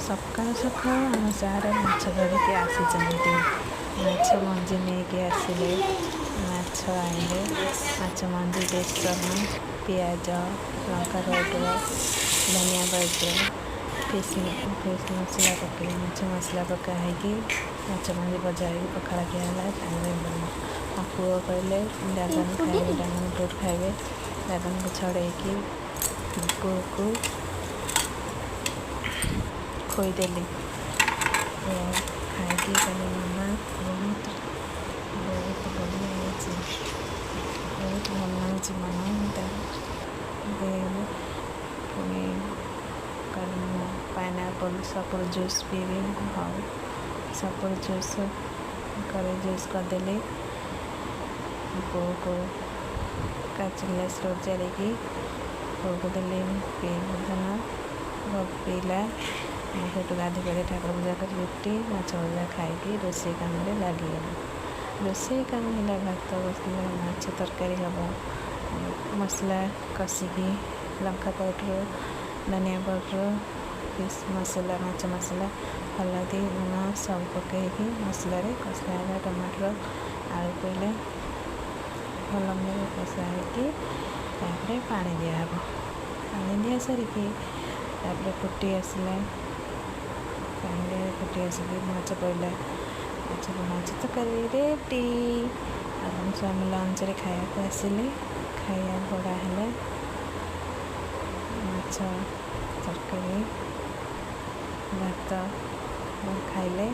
ସକାଳୁ ସକାଳୁ ଆମ ସାର୍ ମାଛ ଧରିକି ଆସିଛନ୍ତି। ମାଛ ମଞ୍ଜି ନେଇକି ଆସିଲେ। ମାଛ ଆଣିଲେ। ମାଛ ମଞ୍ଜି ବେସନ, ପିଆଜ, ଲଙ୍କା ପାଉଡ଼ର, ଧନିଆ ପାଉଡ଼ର, ଫିସ୍ ମସଲା ପକାଇ ମାଛ ମସଲା ପକା ହେଇକି ମାଛ ମଞ୍ଜି ଭଜା ହେଇକି ପଖାଳ ଖିଆ ହେଲା। ତାପରେ ମୋ ପୁଅ କହିଲେ ଦାଦନ ଖାଇବେ, ଦାଦନ ଟୁର୍ ଖାଇବେ। ଦାଦନକୁ ଛଡ଼େଇକି ପୁଅକୁ ଖୋଇଦେଲି। ପୁଅ ଖାଇକି କହିଲେ ମାମା ବହୁତ ବଢ଼ିଆ ହେଇଛି, ବହୁତ ଭଲ ଲାଗୁଛି ମାମା। ପୁଣି ପାଇନାପଲ୍ ସପୁରି ଜୁସ୍ ପିଇବି। ହଉ, ସପୁରି ଜୁସ୍ କରି ଜୁସ୍ କରିଦେଲି। ପୁଅକୁ ଗ୍ଲାସ୍ ଜାରିକି ପୁଅକୁ ଦେଲି ପିଇଲା। ମୁଁ ସେଠୁ ଗାଧୋଇ ପାଧୋଇ ଠାକୁର ପୂଜା କରି ରୁଟି ମାଛ ଭଜା ଖାଇକି ରୋଷେଇ କାମରେ ଲାଗିଗଲି। ରୋଷେଇ କାମ ହେଲା, ଭାତ ବସିଲା, ମାଛ ତରକାରୀ ହେବ। ମସଲା କଷିକି ଲଙ୍କା ପାଉଡ଼ର, ଧନିଆ ପାଉଡ଼ର, ଫିସ୍ ମସଲା, ମାଛ ମସଲା, ହଳଦୀ, ଲୁଣ ସବୁ ପକାଇକି ମସଲାରେ କଷା ହେଲା। ଟମାଟର ଆଳୁ ପଇଲେ ଭଲ ଭାବରେ କଷା ହେଇକି ତାପରେ ପାଣି ଦିଆହେବ। ପାଣି ଦିଆ ସାରିକି ତାପରେ ଫୁଟି ଆସିଲା। ପାଣିରେ ଫୁଟି ଆସିକି ମାଛ ପଇଲା। ମାଛ ତରକାରୀ ରେଡ଼ି। ଆମ ସ୍ୱାମୀ ଲଞ୍ଚରେ ଖାଇବାକୁ ଆସିଲେ। ଖାଇବା ବଢ଼ା ହେଲା। ମାଛ ତରକାରୀ ଭାତ ଖାଇଲେ।